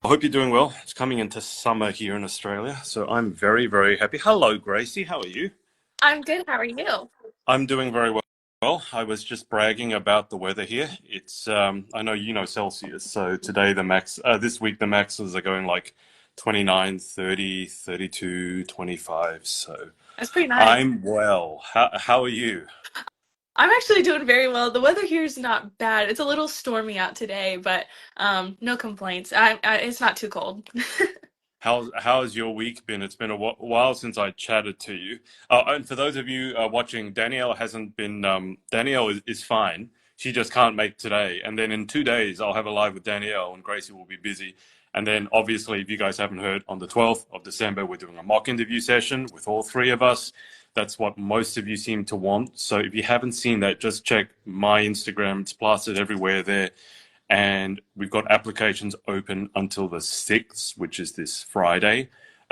I hope you're doing well. It's coming into summer here in Australia, so I'm very, very happy. Hello, Gracie. How are you? I'm good. How are you? I'm doing very well. Well, I was just bragging about the weather here. I know you know Celsius, so today this week the maxes are going like 29, 30, 32, 25. So That's pretty nice. I'm well. How are you? I'm actually doing very well. The weather here is not bad. It's a little stormy out today, but no complaints. It's not too cold. How's your week been? It's been a while since I chatted to you. And for those of you watching, Danielle hasn't been. Danielle is fine. She just can't make today. And then in 2 days, I'll have a live with Danielle, and Gracie will be busy. And then, obviously, if you guys haven't heard, on the 12th of December, we're doing a mock interview session with all three of us. That's what most of you seem to want. So if you haven't seen that, just check my Instagram. It's plastered everywhere there, and we've got applications open until the 6th, which is this Friday.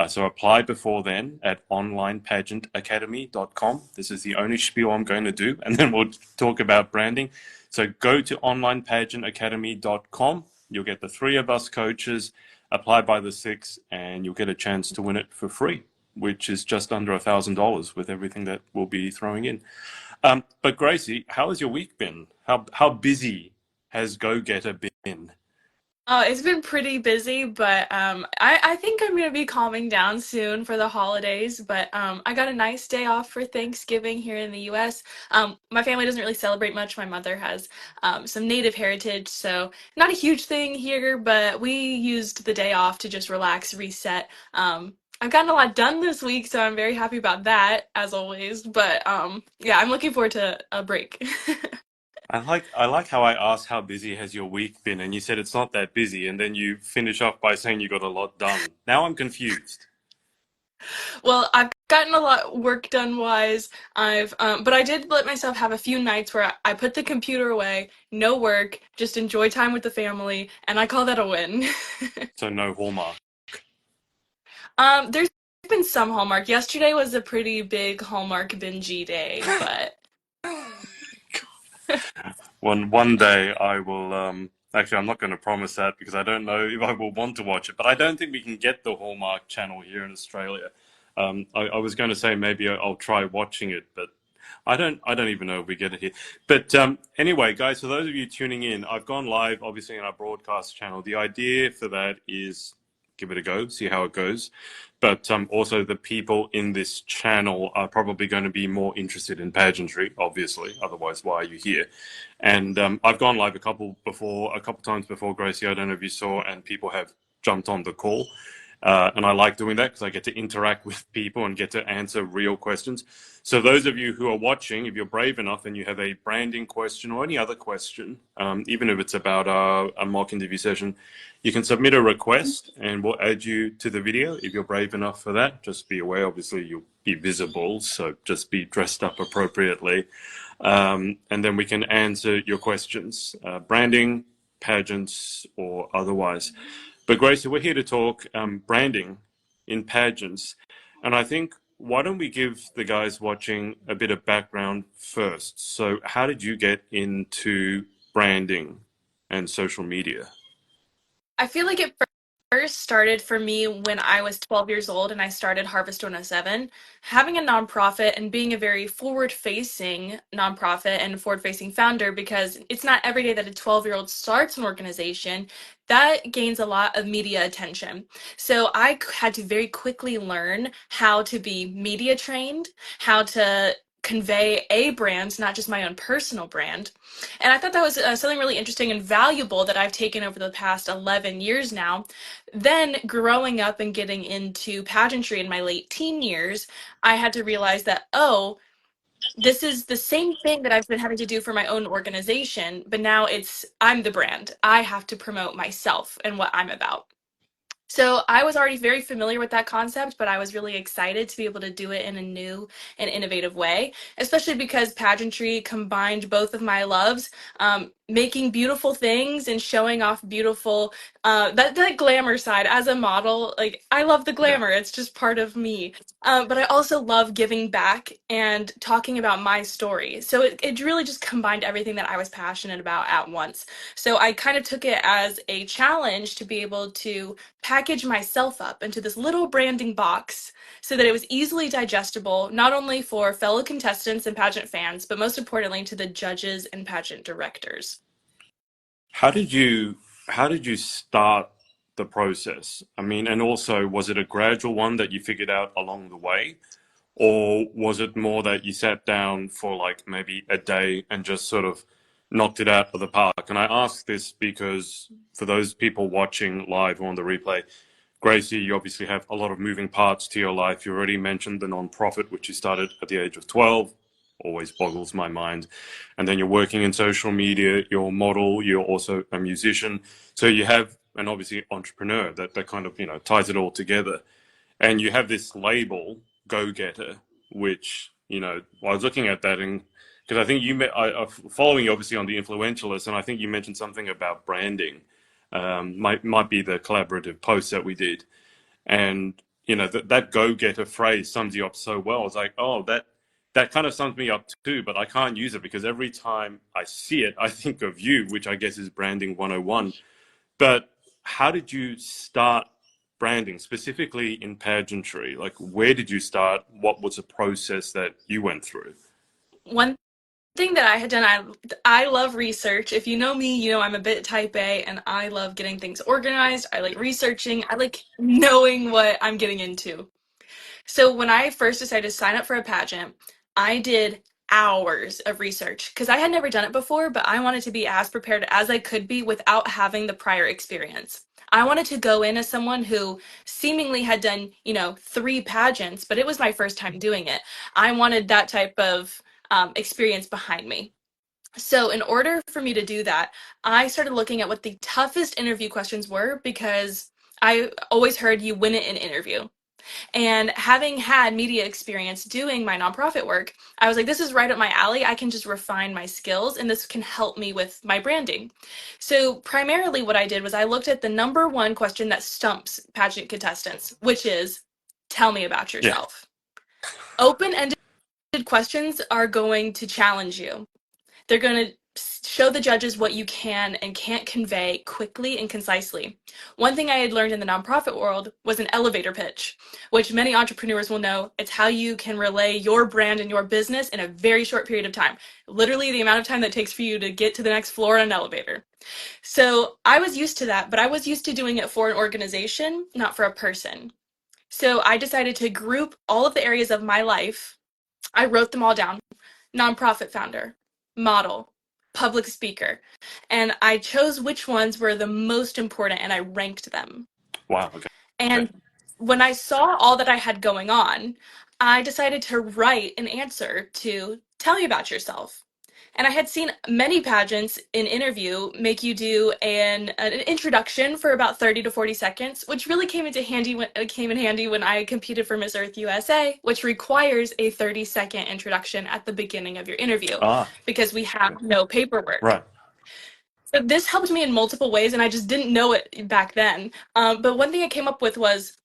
So apply before then at onlinepageantacademy.com. This is the only spiel I'm going to do, and then we'll talk about branding. So go to onlinepageantacademy.com. You'll get the three of us coaches, apply by the 6th, and you'll get a chance to win it for free, which is just under $1,000 with everything that we'll be throwing in. But Gracie, how has your week been? How busy has Go Getter been? It's been pretty busy, but I think I'm gonna be calming down soon for the holidays. But I got a nice day off for Thanksgiving here in the U.S. My family doesn't really celebrate much. My mother has some Native heritage, so not a huge thing here. But we used the day off to just relax, reset. I've gotten a lot done this week, so I'm very happy about that, as always. But yeah, I'm looking forward to a break. I like how I asked how busy has your week been, and you said it's not that busy, and then you finish off by saying you got a lot done. Now I'm confused. Well, I've gotten a lot work done wise. But I did let myself have a few nights where I put the computer away, no work, just enjoy time with the family, and I call that a win. So no Hallmark. There's been some Hallmark. Yesterday was a pretty big Hallmark bingey day, but One day I will. Actually, I'm not going to promise that because I don't know if I will want to watch it. But I don't think we can get the Hallmark channel here in Australia. I was going to say maybe I'll try watching it, but I don't even know if we get it here. But anyway, guys, for those of you tuning in, I've gone live, obviously, in our broadcast channel. The idea for that is give it a go, see how it goes. But also, the people in this channel are probably going to be more interested in pageantry, obviously. Otherwise, why are you here? And I've gone live a couple times before, Gracie. I don't know if you saw, and people have jumped on the call. And I like doing that because I get to interact with people and get to answer real questions. So those of you who are watching, if you're brave enough and you have a branding question or any other question, even if it's about a mock interview session, you can submit a request and we'll add you to the video if you're brave enough for that. Just be aware, obviously, you'll be visible, so just be dressed up appropriately. And then we can answer your questions, branding, pageants, or otherwise. But Gracie, we're here to talk branding in pageants. And I think, why don't we give the guys watching a bit of background first? So how did you get into branding and social media? I feel like it first started for me when I was 12 years old and I started Harvest 107. Having a nonprofit and being a very forward facing nonprofit and forward facing founder, because it's not every day that a 12-year-old starts an organization that gains a lot of media attention. So I had to very quickly learn how to be media trained, how to convey a brand, not just my own personal brand. And I thought that was something really interesting and valuable that I've taken over the past 11 years now. Then, growing up and getting into pageantry in my late teen years, I had to realize that, oh, this is the same thing that I've been having to do for my own organization, but now I'm the brand. I have to promote myself and what I'm about. So I was already very familiar with that concept, but I was really excited to be able to do it in a new and innovative way, especially because pageantry combined both of my loves, making beautiful things and showing off beautiful, that glamour side as a model. Like, I love the Yeah. glamour, it's just part of me. But I also love giving back and talking about my story. So it really just combined everything that I was passionate about at once. So I kind of took it as a challenge to be able to package myself up into this little branding box so that it was easily digestible, not only for fellow contestants and pageant fans, but most importantly to the judges and pageant directors. How did you how did you start the process? I mean, and also was it a gradual one that you figured out along the way? Or was it more that you sat down for like maybe a day and just sort of knocked it out of the park? And I ask this because for those people watching live or on the replay, Gracie, you obviously have a lot of moving parts to your life. You already mentioned the non-profit, which you started at the age of 12, always boggles my mind. And then you're working in social media, you're a model, you're also a musician. So you have an obviously entrepreneur that kind of, ties it all together. And you have this label, go-getter, which, I was looking at that and because I think I'm following you obviously on the influentialist, and I think you mentioned something about branding. Might be the collaborative post that we did, and that go-getter phrase sums you up so well. It's like, oh, that kind of sums me up too, but I can't use it because every time I see it, I think of you, which I guess is branding 101. But how did you start branding, specifically in pageantry? Like, where did you start? What was the process that you went through? One thing that I had done, I love research. If you know me, you know I'm a bit type A and I love getting things organized. I like researching. I like knowing what I'm getting into. So when I first decided to sign up for a pageant, I did hours of research because I had never done it before, but I wanted to be as prepared as I could be without having the prior experience. I wanted to go in as someone who seemingly had done, 3 pageants, but it was my first time doing it. I wanted that type of experience behind me. So, in order for me to do that, I started looking at what the toughest interview questions were because I always heard you win it in interview. And having had media experience doing my nonprofit work, I was like, this is right up my alley. I can just refine my skills and this can help me with my branding. So, primarily, what I did was I looked at the number one question that stumps pageant contestants, which is tell me about Yeah, yourself. Open ended questions are going to challenge you. They're going to show the judges what you can and can't convey quickly and concisely. One thing I had learned in the nonprofit world was an elevator pitch, which many entrepreneurs will know. It's how you can relay your brand and your business in a very short period of time. Literally the amount of time that it takes for you to get to the next floor on an elevator. So I was used to that, but I was used to doing it for an organization, not for a person. So I decided to group all of the areas of my life. I wrote them all down: nonprofit founder, model, public speaker. And I chose which ones were the most important and I ranked them. wow, okay. And when I saw all that I had going on, I decided to write an answer to tell me about yourself. And I had seen many pageants in interview make you do an introduction for about 30 to 40 seconds, which really came in handy when I competed for Miss Earth USA, which requires a 30-second introduction at the beginning of your interview Ah, because we have no paperwork. right. So this helped me in multiple ways, and I just didn't know it back then. But one thing I came up with was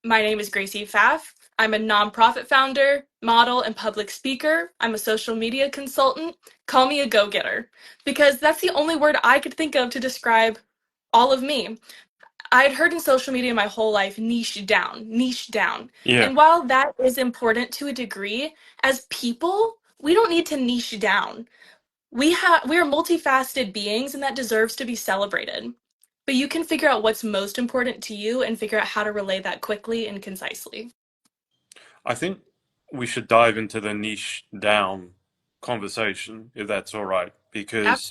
my name is Gracie Pfaff. I'm a nonprofit founder, model, and public speaker. I'm a social media consultant. Call me a go-getter because that's the only word I could think of to describe all of me. I'd heard in social media my whole life, niche down, niche down. Yeah, And while that is important to a degree, as people, we don't need to niche down. We are multifaceted beings and that deserves to be celebrated. But you can figure out what's most important to you and figure out how to relay that quickly and concisely. I think we should dive into the niche down conversation, if that's all right, because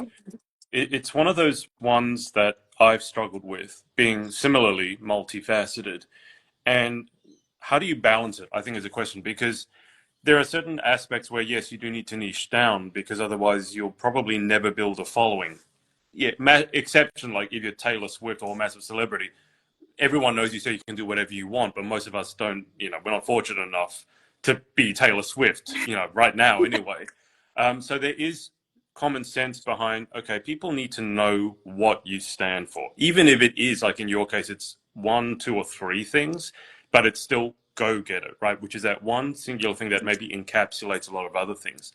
it's one of those ones that I've struggled with, being similarly multifaceted. And how do you balance it? I think is a question because there are certain aspects where, yes, you do need to niche down because otherwise you'll probably never build a following. Yeah, exception like if you're Taylor Swift or a massive celebrity, everyone knows you, so you can do whatever you want, but most of us don't, we're not fortunate enough to be Taylor Swift, right now anyway. So there is common sense behind, okay, people need to know what you stand for, even if it is, like in your case, it's one, two, or three things, but it's still go get it, right? Which is that one singular thing that maybe encapsulates a lot of other things.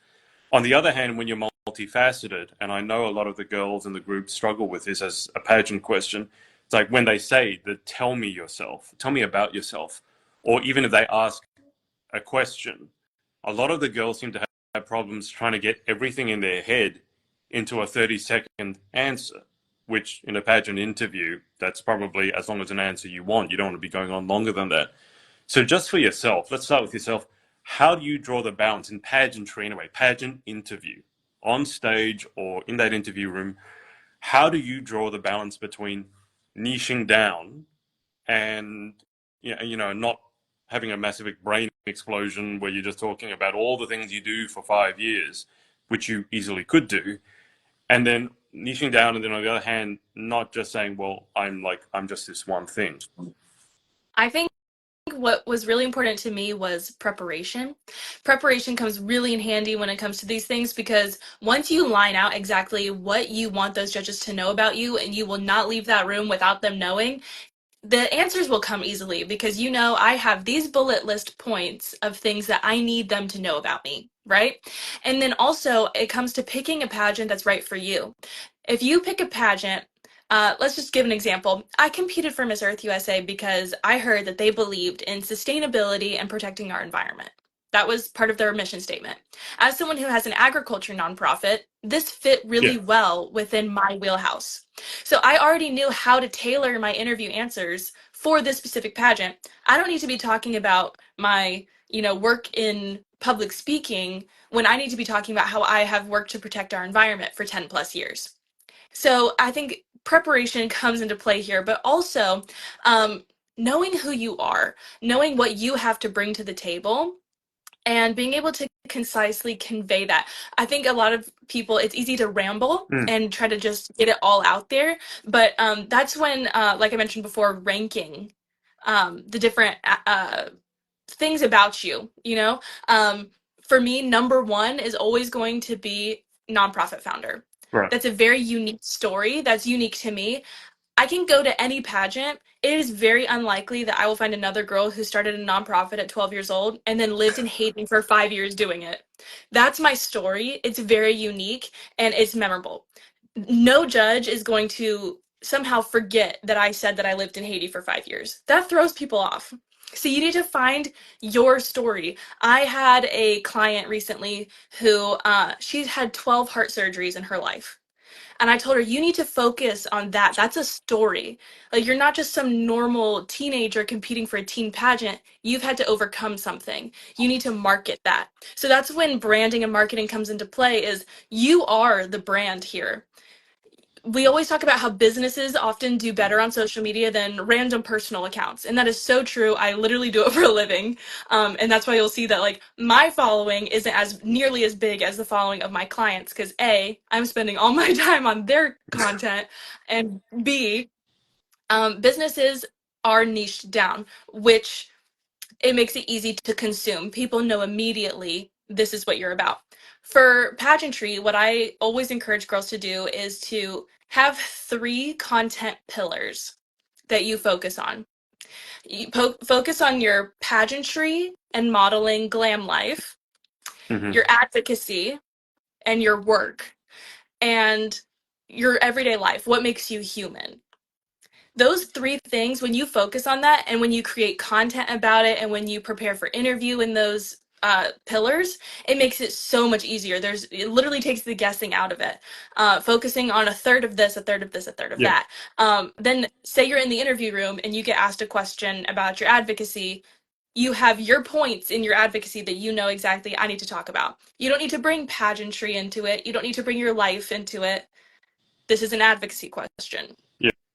On the other hand, when you're multifaceted, and I know a lot of the girls in the group struggle with this as a pageant question, it's like when they say that, tell me yourself, tell me about yourself, or even if they ask a question, a lot of the girls seem to have problems trying to get everything in their head into a 30-second answer, which in a pageant interview, that's probably as long as an answer you want. You don't want to be going on longer than that. So just for yourself, let's start with yourself. How do you draw the balance in pageantry, anyway, pageant interview, on stage or in that interview room? How do you draw the balance between niching down and, not having a massive brain explosion where you're just talking about all the things you do for 5 years, which you easily could do, and then niching down, and then on the other hand, not just saying, well, I'm just this one thing. I think what was really important to me was preparation. Preparation comes really in handy when it comes to these things, because once you line out exactly what you want those judges to know about you, and you will not leave that room without them knowing, the answers will come easily, because I have these bullet list points of things that I need them to know about me, right? And then also it comes to picking a pageant that's right for you. If you pick a pageant, let's just give an example. I competed for Miss Earth USA because I heard that they believed in sustainability and protecting our environment. That was part of their mission statement. As someone who has an agriculture nonprofit, this fit really well within my wheelhouse. So I already knew how to tailor my interview answers for this specific pageant. I don't need to be talking about my, work in public speaking when I need to be talking about how I have worked to protect our environment for 10 plus years. So I think preparation comes into play here, but also knowing who you are, knowing what you have to bring to the table, and being able to concisely convey that. I think a lot of people, it's easy to ramble and try to just get it all out there, but that's when, like I mentioned before, ranking the different things about you, for me, number one is always going to be nonprofit founder. Right. That's a very unique story that's unique to me. I can go to any pageant. It is very unlikely that I will find another girl who started a nonprofit at 12 years old and then lived in Haiti for 5 years doing it. That's my story. It's very unique and it's memorable. No judge is going to somehow forget that I said that I lived in Haiti for 5 years. That throws people off. So you need to find your story. I had a client recently who she's had 12 heart surgeries in her life. And I told her, you need to focus on that. That's a story. Like, you're not just some normal teenager competing for a teen pageant. You've had to overcome something. You need to market that. So that's when branding and marketing comes into play, is you are the brand here. We always talk about how businesses often do better on social media than random personal accounts. And that is so true. I literally do it for a living. And that's why you'll see that, like, my following isn't as nearly as big as the following of my clients, because A, I'm spending all my time on their content, and B, businesses are niched down, which it makes it easy to consume. People know immediately this is what you're about. For pageantry, what I always encourage girls to do is to have 3 content pillars that you focus on. You focus on your pageantry and modeling glam life, your advocacy, and your work, and your everyday life, what makes you human. Those 3 things, when you focus on that and when you create content about it and when you prepare for interview in those pillars, it makes it so much easier. It literally takes the guessing out of it. Focusing on a third of this, a third of this, a third of that. Then say you're in the interview room and you get asked a question about your advocacy. You have your points in your advocacy that you know exactly I need to talk about. You don't need to bring pageantry into it. You don't need to bring your life into it. This is an advocacy question.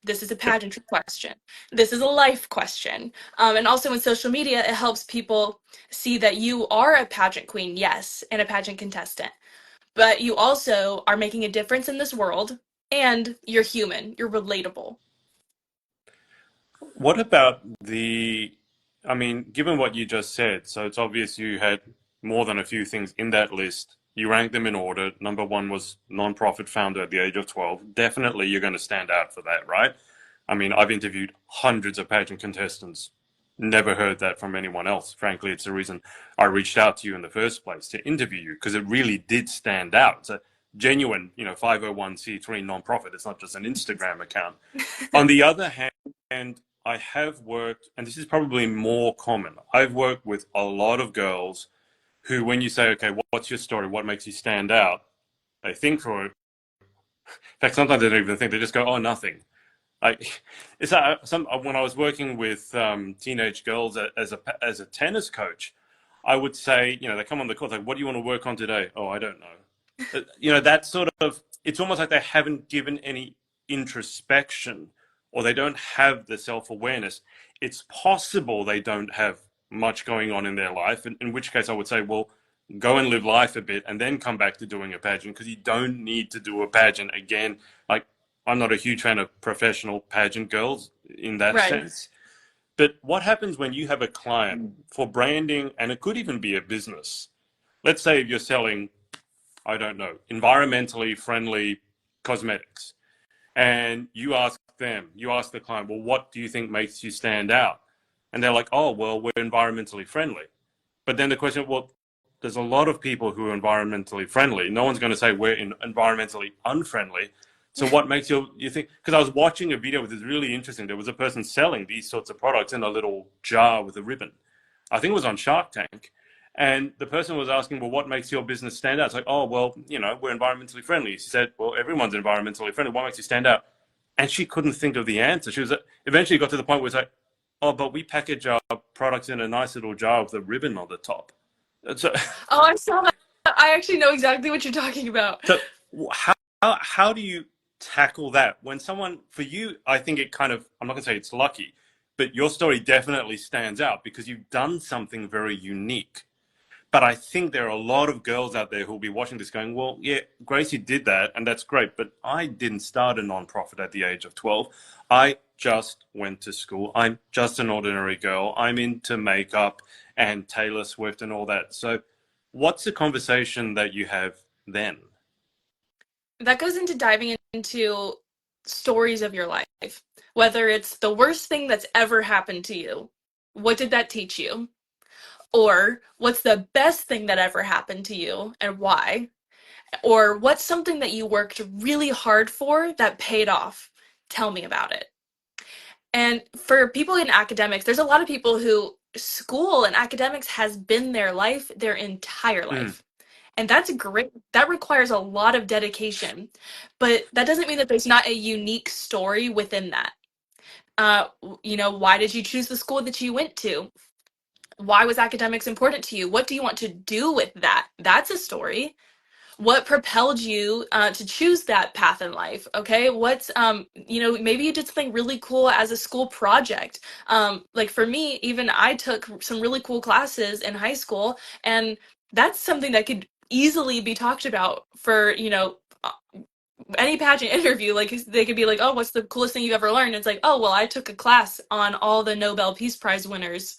This is a pageantry question. This is a life question. And also in social media, it helps people see that you are a pageant queen, yes, and a pageant contestant. But you also are making a difference in this world, and you're human. You're relatable. What about I mean, given what you just said, so it's obvious you had more than a few things in that list. You ranked them in order. Number one was non-profit founder at the age of 12. Definitely you're going to stand out for that, right? I mean, I've interviewed hundreds of pageant contestants. Never heard that from anyone else. Frankly, it's the reason I reached out to you in the first place to interview you, because it really did stand out. It's a genuine, 501c3 non-profit. It's not just an Instagram account. On the other hand, I have worked, and this is probably more common. I've worked with a lot of girls who, when you say, okay, what's your story? What makes you stand out? They think for it. In fact, sometimes they don't even think. They just go, oh, nothing. Like, when I was working with teenage girls as a tennis coach, I would say, they come on the court, like, what do you want to work on today? Oh, I don't know. That sort of, it's almost like they haven't given any introspection, or they don't have the self-awareness. It's possible they don't have much going on in their life, in which case I would say, well, go and live life a bit and then come back to doing a pageant, because you don't need to do a pageant again. Like, I'm not a huge fan of professional pageant girls in that Right. sense. But what happens when you have a client for branding, and it could even be a business? Let's say if you're selling, I don't know, environmentally friendly cosmetics, and you ask the client, well, what do you think makes you stand out? And they're like, oh, well, we're environmentally friendly. But then the question, well, there's a lot of people who are environmentally friendly. No one's going to say we're environmentally unfriendly. So what makes you think? Because I was watching a video, which is really interesting. There was a person selling these sorts of products in a little jar with a ribbon. I think it was on Shark Tank. And the person was asking, well, what makes your business stand out? It's like, oh, well, we're environmentally friendly. She said, well, everyone's environmentally friendly. What makes you stand out? And she couldn't think of the answer. She was eventually got to the point where it's like, oh, but we package our products in a nice little jar with a ribbon on the top. So, Oh, I saw that. I actually know exactly what you're talking about. so how do you tackle that when someone, for you, I think it kind of, I'm not going to say it's lucky, but your story definitely stands out because you've done something very unique. But I think there are a lot of girls out there who'll be watching this going, well, yeah, Gracie did that, and that's great, but I didn't start a nonprofit at the age of 12. I just went to school. I'm just an ordinary girl. I'm into makeup and Taylor Swift and all that. So what's the conversation that you have then? That goes into diving into stories of your life, whether it's the worst thing that's ever happened to you. What did that teach you? Or what's the best thing that ever happened to you and why? Or what's something that you worked really hard for that paid off? Tell me about it. And for people in academics, there's a lot of people who school and academics has been their life, their entire Mm. life. And that's great. That requires a lot of dedication. But that doesn't mean that there's not a unique story within that. Why did you choose the school that you went to? Why was academics important to you? What do you want to do with that? That's a story. What propelled you to choose that path in life? Okay, maybe you did something really cool as a school project. Like for me, even I took some really cool classes in high school, and that's something that could easily be talked about for any pageant interview. Like they could be like, oh, what's the coolest thing you've ever learned? It's like, oh, well, I took a class on all the Nobel Peace Prize winners.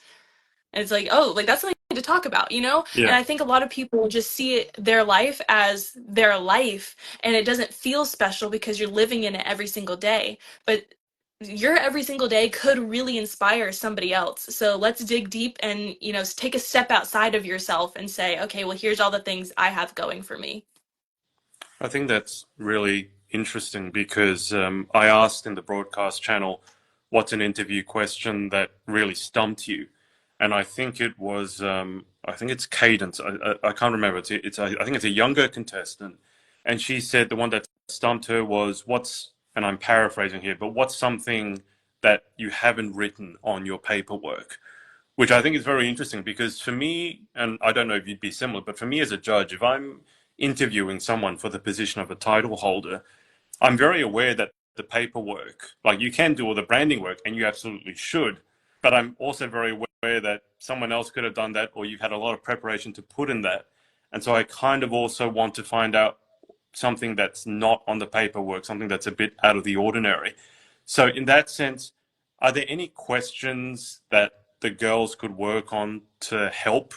And it's like, oh, like that's something to talk about, you know? And Yeah. I think a lot of people just see their life as their life, and it doesn't feel special because you're living in it every single day. But your every single day could really inspire somebody else. So let's dig deep and, take a step outside of yourself and say, okay, well, here's all the things I have going for me. I think that's really interesting because I asked in the broadcast channel, what's an interview question that really stumped you? And I think it was, I think it's Cadence. I can't remember. I think it's a younger contestant. And she said the one that stumped her was, and I'm paraphrasing here, but what's something that you haven't written on your paperwork? Which I think is very interesting because for me, and I don't know if you'd be similar, but for me as a judge, if I'm interviewing someone for the position of a title holder, I'm very aware that the paperwork, like you can do all the branding work and you absolutely should, but I'm also very aware that someone else could have done that or you've had a lot of preparation to put in that. And so I kind of also want to find out something that's not on the paperwork, something that's a bit out of the ordinary. So in that sense, are there any questions that the girls could work on to help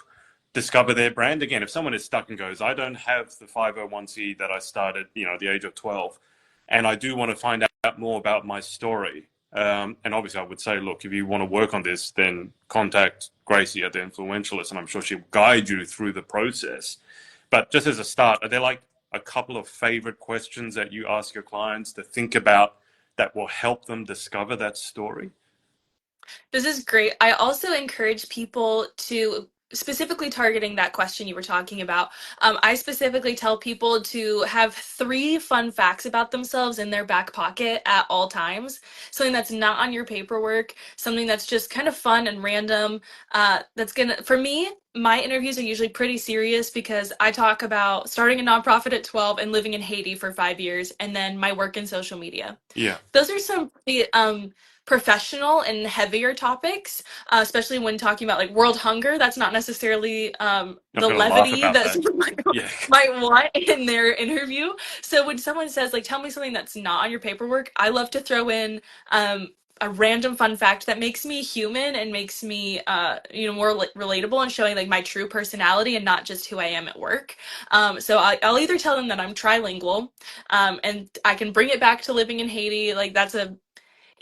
discover their brand? Again, if someone is stuck and goes, I don't have the 501c that I started, at the age of 12, and I do want to find out more about my story. And obviously, I would say, look, if you want to work on this, then contact Gracie at the Influentialist, and I'm sure she'll guide you through the process. But just as a start, are there like a couple of favorite questions that you ask your clients to think about that will help them discover that story? This is great. I also encourage people to, specifically targeting that question you were talking about, I specifically tell people to have 3 fun facts about themselves in their back pocket at all times. Something that's not on your paperwork, something that's just kind of fun and random. For me, my interviews are usually pretty serious because I talk about starting a nonprofit at 12 and living in Haiti for 5 years, and then my work in social media. Yeah, Those are some pretty professional and heavier topics, especially when talking about like world hunger. That's not necessarily not the going to laugh levity about that that. someone Yeah. might want in their interview. So when someone says like, "Tell me something that's not on your paperwork," I love to throw in a random fun fact that makes me human and makes me more relatable and showing like my true personality and not just who I am at work. So I'll either tell them that I'm trilingual, and I can bring it back to living in Haiti. Like that's a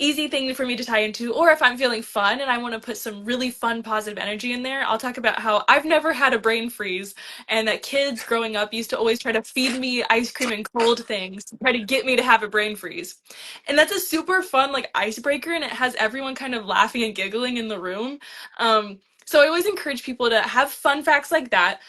easy thing for me to tie into. Or if I'm feeling fun and I want to put some really fun, positive energy in there, I'll talk about how I've never had a brain freeze and that kids growing up used to always try to feed me ice cream and cold things to try to get me to have a brain freeze. And that's a super fun, like, icebreaker, and it has everyone kind of laughing and giggling in the room. So I always encourage people to have fun facts like that.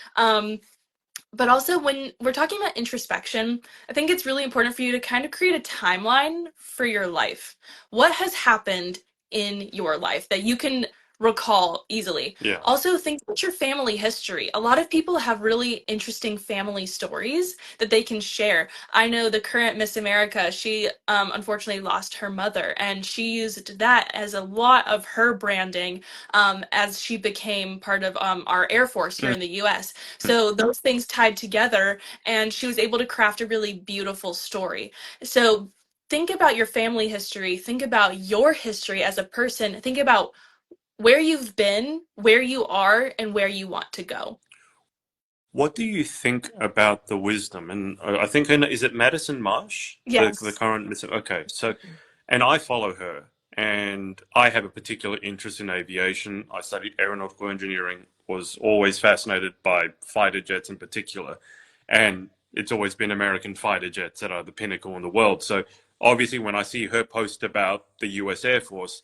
But also, when we're talking about introspection, I think it's really important for you to kind of create a timeline for your life. What has happened in your life that you can recall easily? Yeah. Also, think about your family history. A lot of people have really interesting family stories that they can share. I know the current Miss America, she unfortunately lost her mother, and she used that as a lot of her branding as she became part of our Air Force here in the US. So those things tied together, and she was able to craft a really beautiful story. So think about your family history, think about your history as a person, think about where you've been, where you are, and where you want to go. What do you think about the wisdom? And I think is it Madison Marsh, the Yes. current Miss? Okay, so, and I follow her, and I have a particular interest in aviation. I studied aeronautical engineering, was always fascinated by fighter jets in particular, and it's always been American fighter jets that are the pinnacle in the world. So obviously, when I see her post about the U.S. Air Force,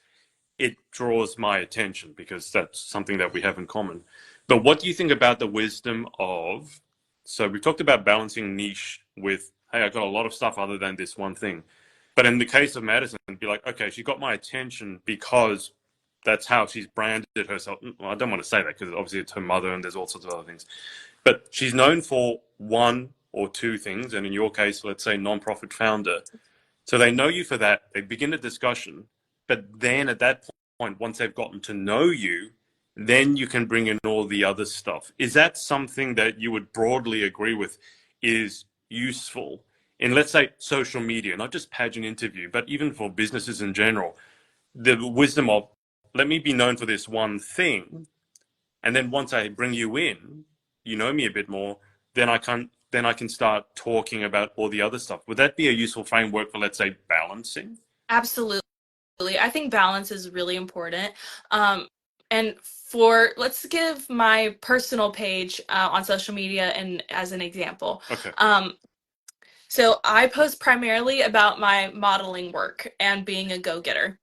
it draws my attention because that's something that we have in common. But what do you think about the wisdom of? So we talked about balancing niche with, hey, I got a lot of stuff other than this one thing. But in the case of Madison, be like, okay, she got my attention because that's how she's branded herself. Well, I don't want to say that because obviously it's her mother and there's all sorts of other things. But she's known for one or two things, and in your case, let's say nonprofit founder. So they know you for that. They begin a discussion, but then at that point, once they've gotten to know you, then you can bring in all the other stuff. Is that something that you would broadly agree with is useful in, let's say, social media, not just pageant interview, but even for businesses in general? The wisdom of, let me be known for this one thing, and then once I bring you in, you know me a bit more, then I can start talking about all the other stuff. Would that be a useful framework for, let's say, balancing? Absolutely. I think balance is really important. And for let's give my personal page on social media and as an example. Okay. So I post primarily about my modeling work and being a go-getter.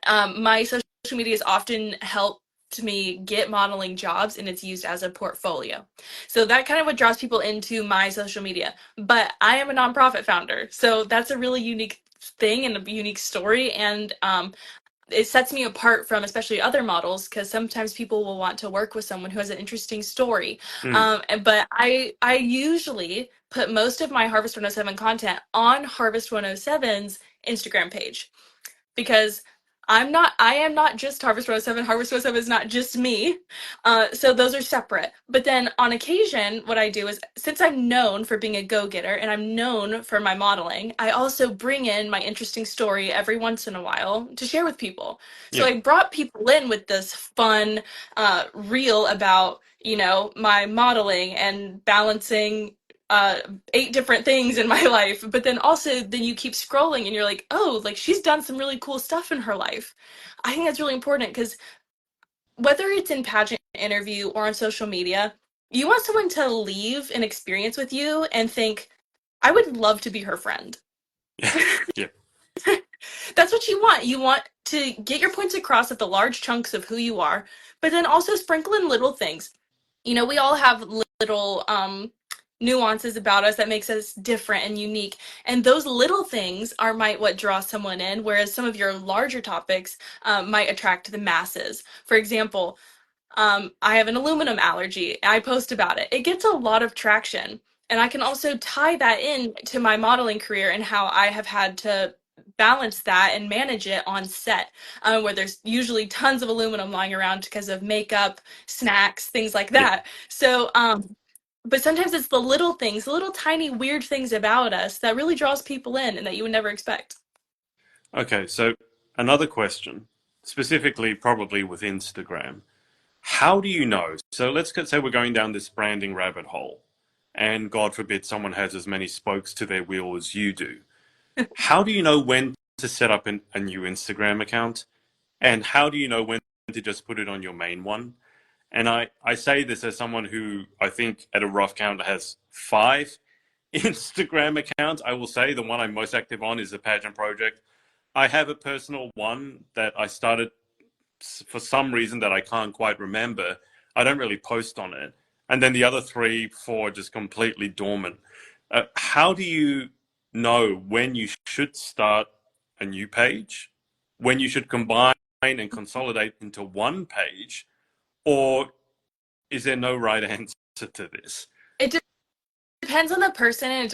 My social media has often helped me get modeling jobs, and it's used as a portfolio. So that kind of what draws people into my social media. But I am a nonprofit founder, so that's a really unique thing and a unique story, and it sets me apart from especially other models because sometimes people will want to work with someone who has an interesting story. Mm. But I usually put most of my Harvest 107 content on Harvest 107's Instagram page because I am not just Harvest 107. Harvest 107 is not just me. So those are separate. But then on occasion, what I do is, since I'm known for being a go-getter and I'm known for my modeling, I also bring in my interesting story every once in a while to share with people. So Yeah. I brought people in with this fun reel about, my modeling and balancing uh 8 different things in my life, but then you keep scrolling and you're like, oh, like she's done some really cool stuff in her life. I think that's really important because whether it's in pageant interview or on social media, you want someone to leave an experience with you and think, I would love to be her friend. Yeah. Yeah. That's what you want. You want to get your points across at the large chunks of who you are, but then also sprinkle in little things. We all have little nuances about us that makes us different and unique. And those little things might what draw someone in, whereas some of your larger topics might attract the masses. For example, I have an aluminum allergy. I post about it. It gets a lot of traction. And I can also tie that in to my modeling career and how I have had to balance that and manage it on set, where there's usually tons of aluminum lying around because of makeup, snacks, things like Yeah. that. So, but sometimes it's the little things, the little tiny weird things about us that really draws people in and that you would never expect. Okay, so another question, specifically probably with Instagram. How do you know? So say we're going down this branding rabbit hole, and God forbid someone has as many spokes to their wheel as you do. How do you know when to set up a new Instagram account? And how do you know when to just put it on your main one? And I say this as someone who I think at a rough count has 5 Instagram accounts. I will say the one I'm most active on is the Pageant Project. I have a personal one that I started for some reason that I can't quite remember. I don't really post on it. And then the other 3, 4 just completely dormant. How do you know when you should start a new page, when you should combine and consolidate into one page, or is there no right answer to this? It depends on the person and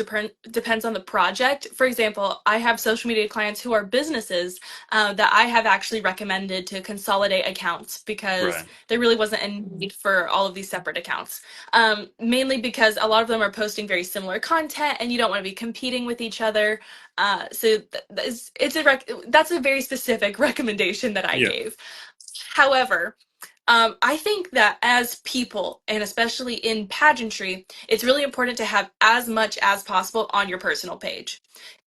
depends on the project. For example, I have social media clients who are businesses that I have actually recommended to consolidate accounts because Right. there really wasn't a need for all of these separate accounts. Mainly because a lot of them are posting very similar content and you don't want to be competing with each other. That's a very specific recommendation that I Yeah. gave. However, I think that as people, and especially in pageantry, it's really important to have as much as possible on your personal page.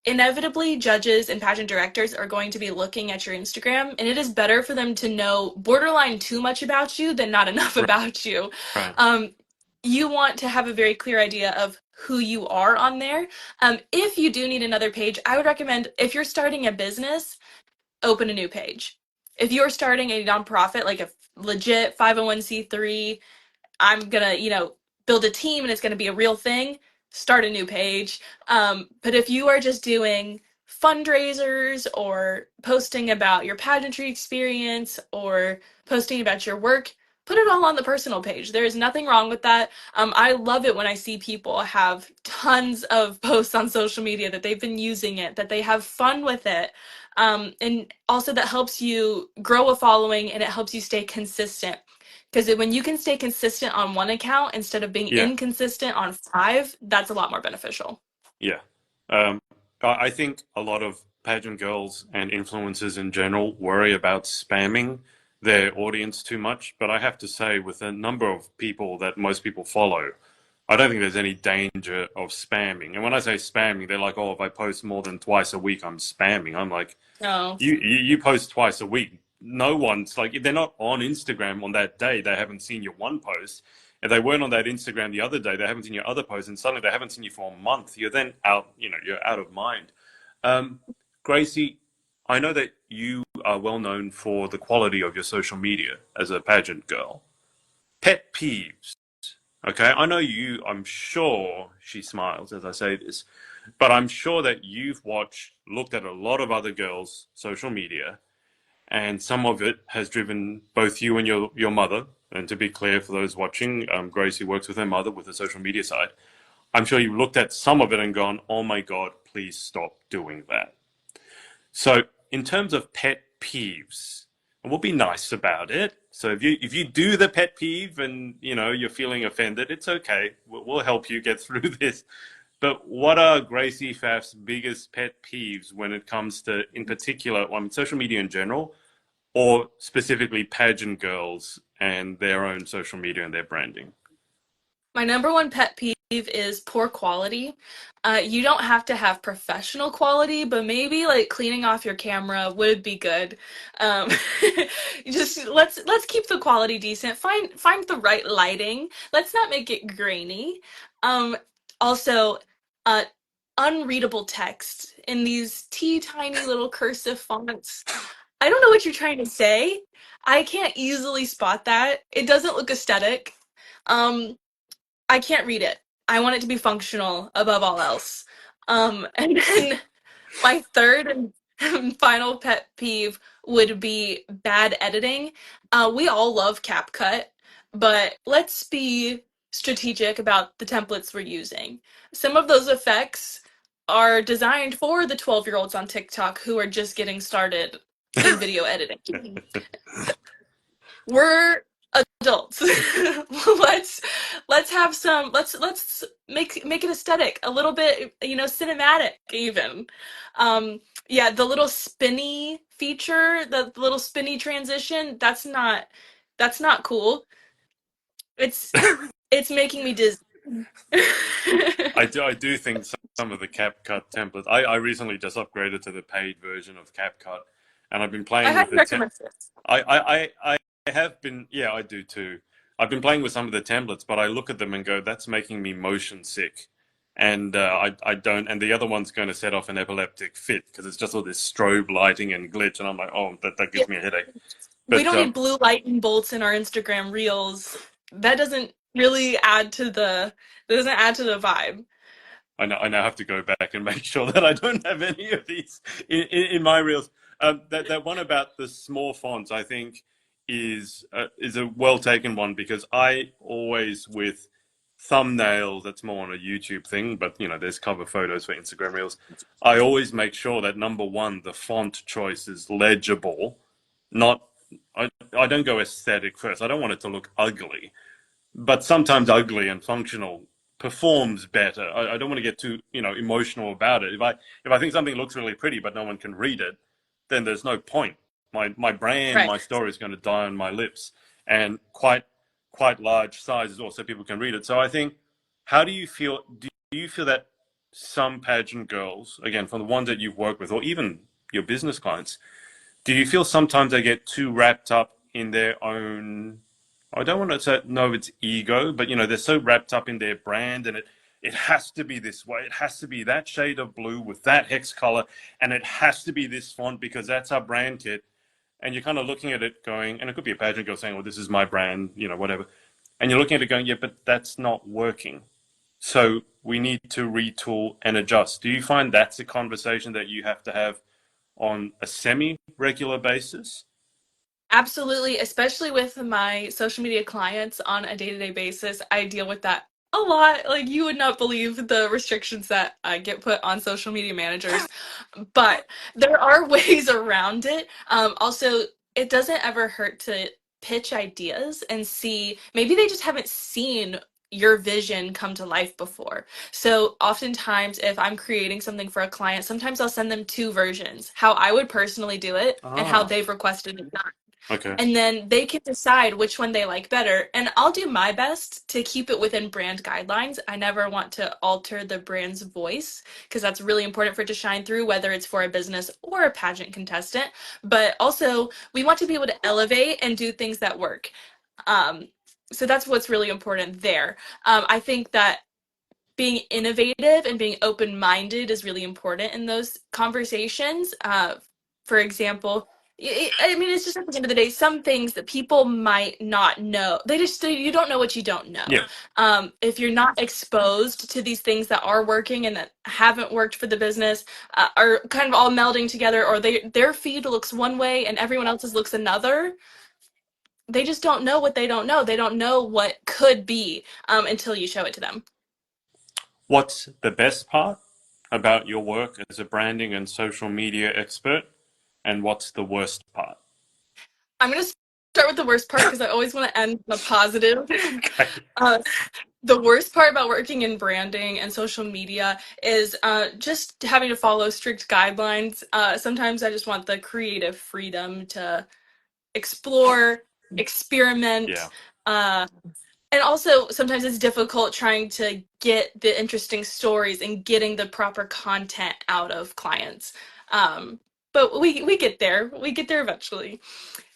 Inevitably, judges and pageant directors are going to be looking at your Instagram, and it is better for them to know borderline too much about you than not enough Right. about you. Right. Um, you want to have a very clear idea of who you are on there. If you do need another page, I would recommend if you're starting a business, open a new page. If you're starting a nonprofit, like a legit 501c3, I'm gonna, build a team and it's gonna be a real thing, start a new page. But if you are just doing fundraisers or posting about your pageantry experience or posting about your work, put it all on the personal page. There is nothing wrong with that. I love it when I see people have tons of posts on social media that they've been using it, that they have fun with it. And also that helps you grow a following and it helps you stay consistent. Because when you can stay consistent on one account instead of being Yeah. inconsistent on 5, that's a lot more beneficial. Yeah. Um, I think a lot of pageant girls and influencers in general worry about spamming their audience too much. But I have to say, with a number of people that most people follow, I don't think there's any danger of spamming. And when I say spamming, they're like, oh, if I post more than twice a week, I'm spamming. I'm like, No. you post twice a week. No one's like, if they're not on Instagram on that day, they haven't seen your one post. If they weren't on that Instagram the other day, they haven't seen your other post, and suddenly they haven't seen you for a month. You're then out, you're out of mind. Um, Gracie, I know that you are well known for the quality of your social media as a pageant girl. Pet peeves. Okay, I know you, I'm sure she smiles as I say this, but I'm sure that you've looked at a lot of other girls' social media, and some of it has driven both you and your mother. And to be clear for those watching, Gracie works with her mother with the social media side. I'm sure you've looked at some of it and gone, oh my God, please stop doing that. So, in terms of pet peeves, and we'll be nice about it. So if you do the pet peeve and you're feeling offended, it's okay. We'll help you get through this. But what are Gracie Faf's biggest pet peeves when it comes to, in particular, social media in general, or specifically pageant girls and their own social media and their branding? My number one pet peeve is poor quality. You don't have to have professional quality, but maybe like cleaning off your camera would be good. Um, just let's keep the quality decent. Find the right lighting. Let's not make it grainy. Um, Also, uh, unreadable text in these tiny little cursive fonts. I don't know what you're trying to say. I can't easily spot that. It doesn't look aesthetic. Um, I can't read it. I want it to be functional above all else. And then my third and final pet peeve would be bad editing. We all love CapCut, but let's be strategic about the templates we're using. Some of those effects are designed for the 12-year-olds on TikTok who are just getting started in video editing. We're adults. let's let's have some let's make it aesthetic, a little bit, cinematic even. um yeah, the little spinny feature, the little spinny transition, that's not cool. it's it's making me dizzy. I do think some of the CapCut templates. I recently just upgraded to the paid version of CapCut, and I've been I playing with highly the recommend this. I have been, yeah, I do too. I've been playing with some of the templates, but I look at them and go, that's making me motion sick. And I don't, and the other one's going to set off an epileptic fit because it's just all this strobe lighting and glitch. And I'm like, oh, that Yeah, gives me a headache. we But don't need blue lightning bolts in our Instagram reels. That doesn't really add to the that doesn't add to the vibe. I now have to go back and make sure that I don't have any of these in my reels. That one about the small fonts, I think, is a well taken one because I always with thumbnails. That's more on a YouTube thing, but there's cover photos for Instagram reels. I always make sure that number one, the font choice is legible. Not I don't go aesthetic first. I don't want it to look ugly, but sometimes ugly and functional performs better. I don't want to get too emotional about it. If I think something looks really pretty but no one can read it, then there's no point. My brand, Right. my story is going to die on my lips, and quite large sizes also people can read it. So I think, how do you feel? Do you feel that some pageant girls, again, from the ones that you've worked with, or even your business clients, do you feel sometimes they get too wrapped up in their own, I don't want to say no, it's ego, but they're so wrapped up in their brand, and it has to be this way. It has to be that shade of blue with that hex color, and it has to be this font because that's our brand kit. And you're kind of looking at it going, and it could be a pageant girl saying, well, this is my brand, whatever. And you're looking at it going, yeah, but that's not working. So we need to retool and adjust. Do you find that's a conversation that you have to have on a semi-regular basis? Absolutely, especially with my social media clients on a day-to-day basis. I deal with that a lot. Like, you would not believe the restrictions that get put on social media managers, but there are ways around it. Also, it doesn't ever hurt to pitch ideas and see, maybe they just haven't seen your vision come to life before. So oftentimes, if I'm creating something for a client, sometimes I'll send them two versions, how I would personally do it and how Ah, they've requested it done, okay. and then they can decide which one they like better. And I'll do my best to keep it within brand guidelines. I never want to alter the brand's voice because that's really important for it to shine through, whether it's for a business or a pageant contestant. But also, we want to be able to elevate and do things that work. Um, so that's what's really important there. I think that being innovative and being open-minded is really important in those conversations. For example, I mean, it's just at the end of the day, some things that people might not know. You don't know what you don't know. Yeah. If you're not exposed to these things that are working and that haven't worked for the business, are kind of all melding together, or their feed looks one way and everyone else's looks another, they just don't know what they don't know. They don't know what could be, until you show it to them. What's the best part about your work as a branding and social media expert? and what's the worst part? I'm going to start with the worst part because I always want to end on a positive. Okay. uh, the worst part about working in branding and social media is just having to follow strict guidelines. Sometimes I just want the creative freedom to explore, Yeah. experiment, uh, and also sometimes it's difficult trying to get the interesting stories and getting the proper content out of clients. Um, but we get there. We get there eventually.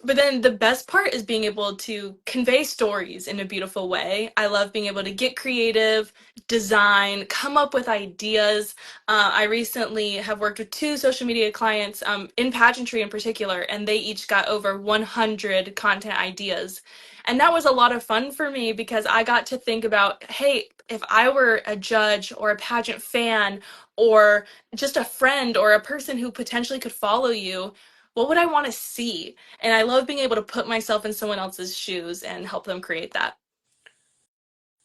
But then the best part is being able to convey stories in a beautiful way. I love being able to get creative, design, come up with ideas. I recently have worked with two social media clients in pageantry in particular, and they each got over 100 content ideas. And that was a lot of fun for me because I got to think about, hey, if I were a judge or a pageant fan or just a friend or a person who potentially could follow you, what would I want to see? And I love being able to put myself in someone else's shoes and help them create that.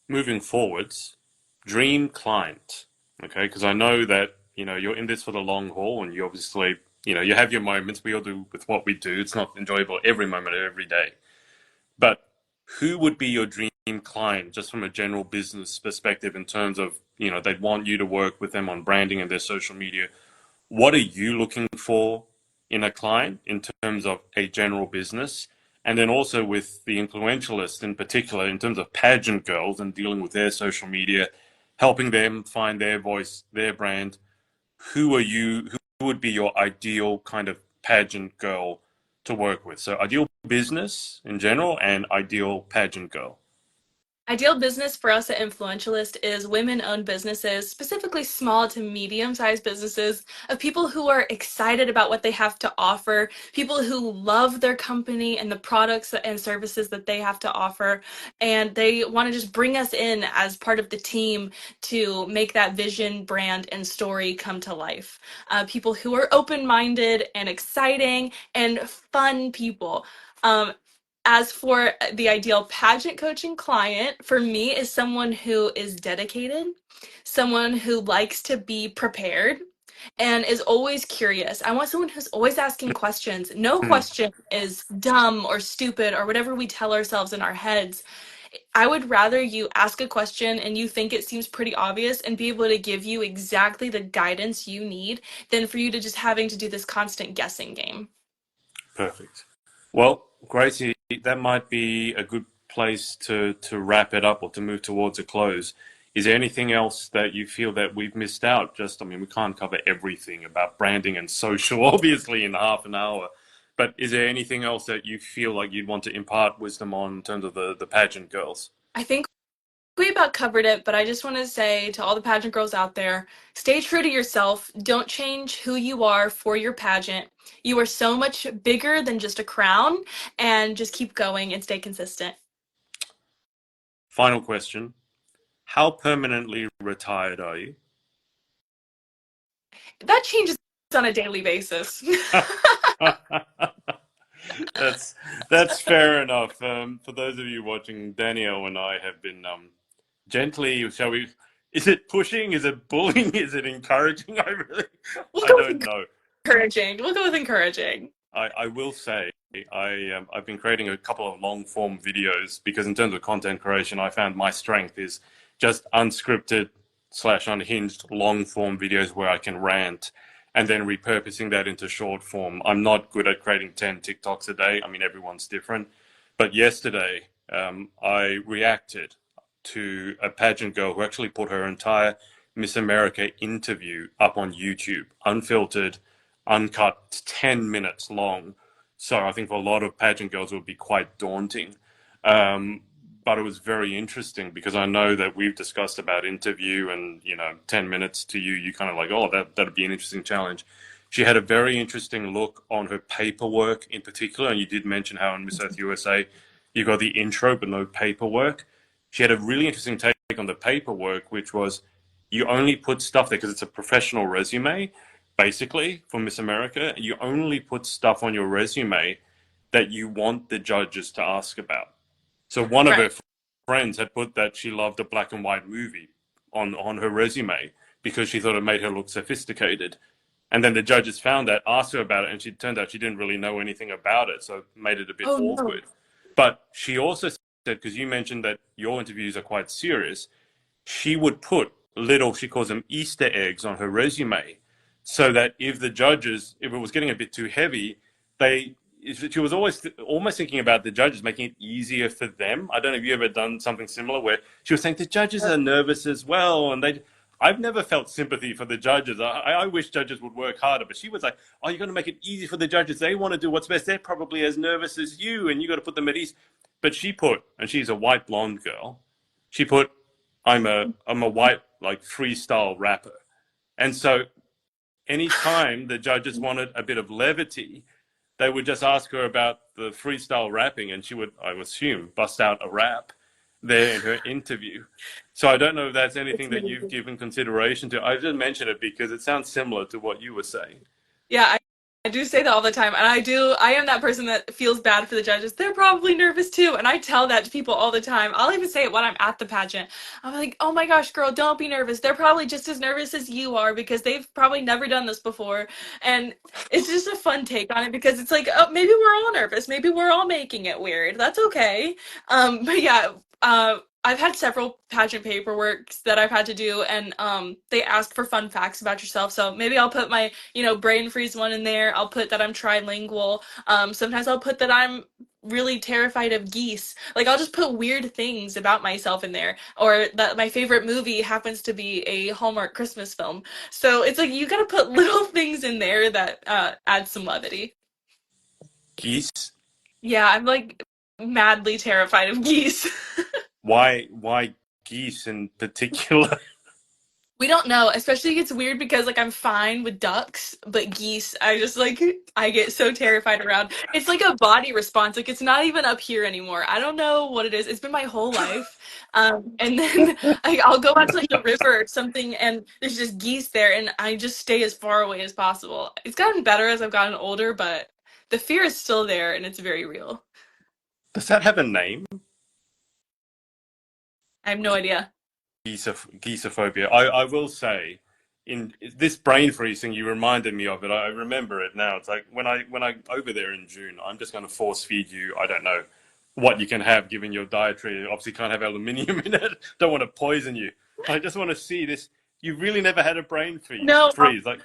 Moving forwards, dream client. Okay, because I know that you're in this for the long haul, and you obviously you have your moments. We all do with what we do. It's not enjoyable every moment of every day. But who would be your dream client, just from a general business perspective, in terms of they'd want you to work with them on branding and their social media? What are you looking for in a client in terms of a general business? And then also with the influentialists in particular, in terms of pageant girls and dealing with their social media, helping them find their voice, their brand. Who are you? Who would be your ideal kind of pageant girl to work with? So ideal business in general and ideal pageant girl. Ideal business for us at Influentialist is women-owned businesses, specifically small to medium-sized businesses of people who are excited about what they have to offer, people who love their company and the products and services that they have to offer, and they want to just bring us in as part of the team to make that vision, brand, and story come to life. People who are open-minded and exciting and fun people. As for the ideal pageant coaching client, for me, is someone who is dedicated, someone who likes to be prepared, and is always curious. I want someone who's always asking questions. No Hmm, question is dumb or stupid or whatever we tell ourselves in our heads. I would rather you ask a question and you think it seems pretty obvious and be able to give you exactly the guidance you need than for you to just having to do this constant guessing game. perfect. Well, Gracie, that might be a good place to wrap it up or to move towards a close. Is there anything else that you feel that we've missed out? Just, I mean, we can't cover everything about branding and social, obviously, in half an hour. But is there anything else that you feel like you'd want to impart wisdom on in terms of the pageant girls? I think we about covered it, but I just want to say to all the pageant girls out there, stay true to yourself. Don't change who you are for your pageant. You are so much bigger than just a crown, and just keep going and stay consistent. Final question. How permanently retired are you? That changes on a daily basis. That's that's fair enough. For those of you watching, Danielle and I have been gently, shall we? Is it pushing? Is it bullying? Is it encouraging? We'll I go with don't know. encouraging. We'll go with encouraging. I will say I've been creating a couple of long form videos because in terms of content creation, I found my strength is just unscripted slash unhinged long form videos where I can rant and then repurposing that into short form. I'm not good at creating 10 TikToks a day. I mean, everyone's different. But yesterday, I reacted to a pageant girl who actually put her entire Miss America interview up on YouTube, unfiltered, uncut, 10 minutes long. So I think for a lot of pageant girls, it would be quite daunting. Um, but it was very interesting because I know that we've discussed about interview and, 10 minutes to you, you kind of like, oh, that'd be an interesting challenge. She had a very interesting look on her paperwork in particular. And you did mention how in Miss Earth USA, you got the intro, but no paperwork. She had a really interesting take on the paperwork, which was you only put stuff there because it's a professional resume, basically, for Miss America. You only put stuff on your resume that you want the judges to ask about. So one of her Right. friends had put that she loved a black and white movie on her resume because she thought it made her look sophisticated. And then the judges found that, asked her about it, and she turned out she didn't really know anything about it, so it made it a bit Oh no. awkward. But she also said, because you mentioned that your interviews are quite serious, she would put little, she calls them Easter eggs on her resume, so that if the judges, if it was getting a bit too heavy, they, she was always almost thinking about the judges, making it easier for them. I don't know if you ever done something similar where she was saying the judges are nervous as well, and they. I've never felt sympathy for the judges. I wish judges would work harder, but she was like, "Oh, you're going to make it easy for the judges. They want to do what's best. They're probably as nervous as you, and you got to put them at ease." But she put, and she's a white blonde girl. She put, I'm a white like freestyle rapper. And so anytime the judges wanted a bit of levity, they would just ask her about the freestyle rapping, and she would, I would assume, bust out a rap there in her interview. So I don't know if that's anything that you've given consideration to. I just mentioned it because it sounds similar to what you were saying. Yeah, I do say that all the time. And I am that person that feels bad for the judges. They're probably nervous too. And I tell that to people all the time. I'll even say it when I'm at the pageant. I'm like, oh my gosh, girl, don't be nervous. They're probably just as nervous as you are because they've probably never done this before. And it's just a fun take on it because it's like, oh, maybe we're all nervous. Maybe we're all making it weird. That's okay. But yeah, I've had several pageant paperworks that I've had to do, and they ask for fun facts about yourself. So maybe I'll put my, brain freeze one in there. I'll put that I'm trilingual. Sometimes I'll put that I'm really terrified of geese. Like I'll just put weird things about myself in there, or that my favorite movie happens to be a Hallmark Christmas film. So it's like you gotta put little things in there that add some levity. Geese? Yeah, I'm like madly terrified of geese. Why geese in particular? We don't know, especially it's weird because like I'm fine with ducks, but geese, I just like I get so terrified around. It's like a body response. Like it's not even up here anymore. I don't know what it is. It's been my whole life. And then I'll go out to like the river or something and there's just geese there and I just stay as far away as possible. It's gotten better as I've gotten older, but the fear is still there and it's very real. Does that have a name? I have no idea. Geesophobia. I will say, in this brain freeze thing, you reminded me of it. I remember it now. It's like when I over there in June, I'm just going to force feed you. I don't know what you can have given your dietary. Obviously, can't have aluminium in it. Don't want to poison you. I just want to see this. You really never had a brain No, freeze. Like,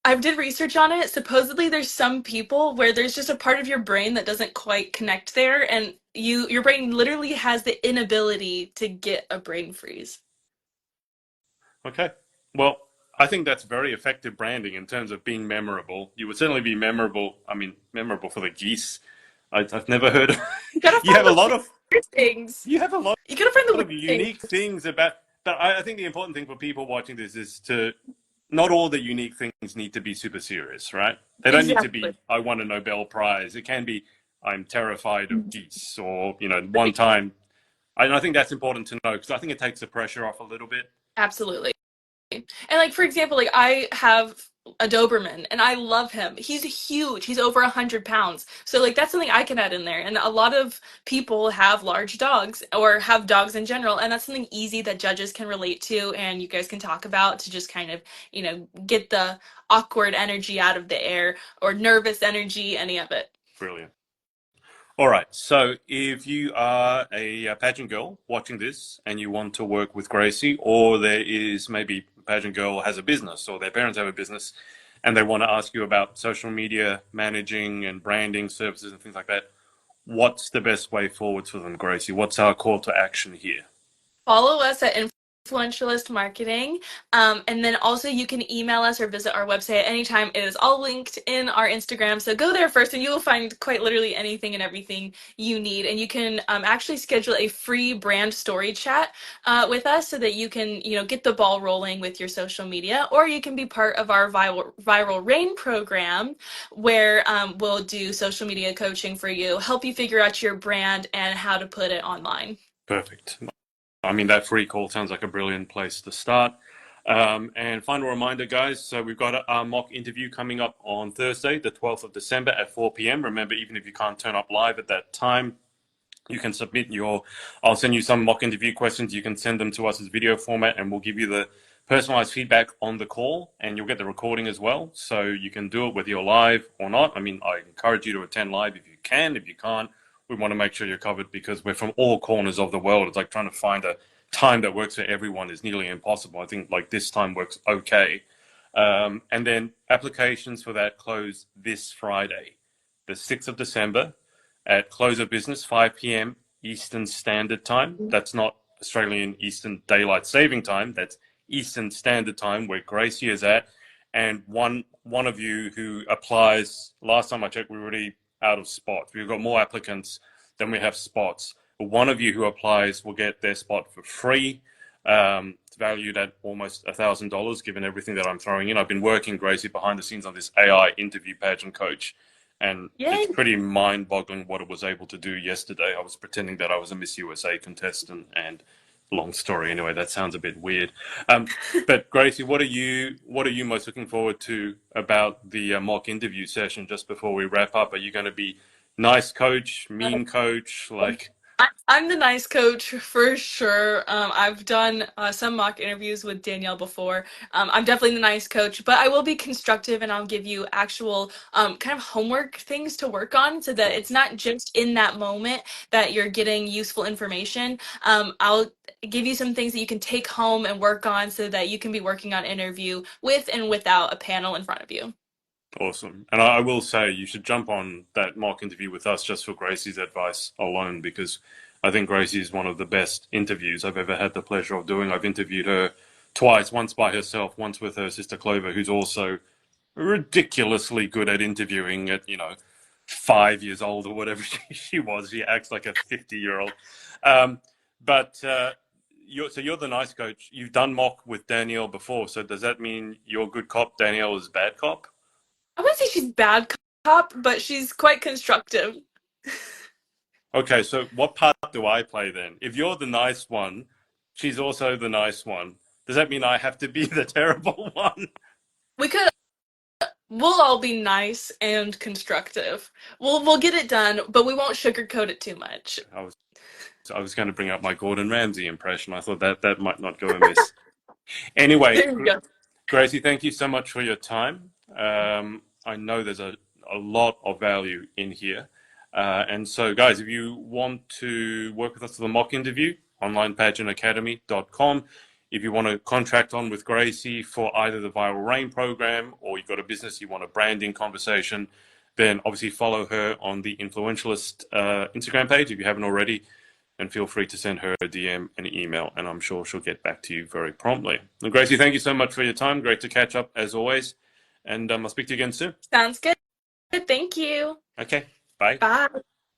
I did research on it. Supposedly there's some people where there's just a part of your brain that doesn't quite connect there and your brain literally has the inability to get a brain freeze. okay, well, I think that's very effective branding in terms of being memorable. You would certainly be memorable. I mean, memorable for the geese. I've never heard of. You gotta You find have a the lot of. weird things. You have a lot You gotta find the of weird things. unique things about. But I think the important thing for people watching this is to not all the unique things need to be super serious, right? They don't need to Exactly. be, I won a Nobel Prize. It can be, I'm terrified of geese, or, one time. I think that's important to know because I think it takes the pressure off a little bit. Absolutely. And like for example, like I have a Doberman and I love him. He's huge. He's over 100 pounds. So like that's something I can add in there. And a lot of people have large dogs or have dogs in general, and that's something easy that judges can relate to and you guys can talk about to just kind of, get the awkward energy out of the air or nervous energy, any of it. Brilliant. All right. So if you are a pageant girl watching this and you want to work with Gracie, or there is maybe a pageant girl has a business or their parents have a business and they want to ask you about social media managing and branding services and things like that, what's the best way forward for them, Gracie? What's our call to action here? Follow us at Influentialist Marketing. And then also you can email us or visit our website at any time. It is all linked in our Instagram. So go there first and you will find quite literally anything and everything you need. And you can actually schedule a free brand story chat with us so that you can, get the ball rolling with your social media, or you can be part of our Viral Rain program where we'll do social media coaching for you, help you figure out your brand and how to put it online. Perfect. I mean, that free call sounds like a brilliant place to start. And final reminder, guys, so we've got our mock interview coming up on Thursday, the 12th of December at 4 p.m. Remember, even if you can't turn up live at that time, you can submit I'll send you some mock interview questions. You can send them to us as video format and we'll give you personalized feedback on the call, and you'll get the recording as well. So you can do it whether you're live or not. I mean, I encourage you to attend live if you can. If you can't, we want to make sure you're covered because we're from all corners of the world. It's like trying to find a time that works for everyone is nearly impossible. I think like this time works okay. And then applications for that close this Friday, the 6th of December at close of business, 5 p.m. Eastern Standard Time. That's not Australian Eastern Daylight Saving Time. That's Eastern Standard Time where Gracie is at. And one of you who applies, last time I checked, we're already out of spots. We've got more applicants than we have spots. But one of you who applies will get their spot for free. It's valued at almost $1,000 given everything that I'm throwing in. I've been working, Gracie, behind the scenes on this AI interview pageant coach, and Yay. it's pretty mind-boggling what it was able to do yesterday. I was pretending that I was a Miss USA contestant, and long story anyway. That sounds a bit weird. But Gracie, what are you most looking forward to about the mock interview session just before we wrap up? Are you going to be nice coach, mean coach, like? I'm the nice coach for sure. I've done some mock interviews with Danielle before. I'm definitely the nice coach, but I will be constructive and I'll give you actual kind of homework things to work on so that it's not just in that moment that you're getting useful information. I'll give you some things that you can take home and work on so that you can be working on interview with and without a panel in front of you. Awesome. And I will say you should jump on that mock interview with us just for Gracie's advice alone, because I think Gracie is one of the best interviews I've ever had the pleasure of doing. I've interviewed her twice, once by herself, once with her sister Clover, who's also ridiculously good at interviewing at, 5 years old or whatever she was. She acts like a 50-year-old. You're the nice coach. You've done mock with Danielle before. So does that mean you're good cop, Danielle is bad cop? I wouldn't say she's bad cop, but she's quite constructive. Okay, so what part do I play then? If you're the nice one, she's also the nice one. Does that mean I have to be the terrible one? We'll all be nice and constructive. We'll get it done, but we won't sugarcoat it too much. I was going to bring up my Gordon Ramsay impression. I thought that might not go amiss. Anyway, There you go. Gracie, thank you so much for your time. I know there's a lot of value in here. And so, guys, if you want to work with us for the mock interview, onlinepageantacademy.com. If you want to contract on with Gracie for either the Viral Rain program or you've got a business, you want a branding conversation, then obviously follow her on the Influentialist Instagram page if you haven't already. And feel free to send her a DM and an email, and I'm sure she'll get back to you very promptly. And Gracie, thank you so much for your time. Great to catch up as always. And I'll speak to you again soon. Sounds good. Thank you. Okay, bye. Bye.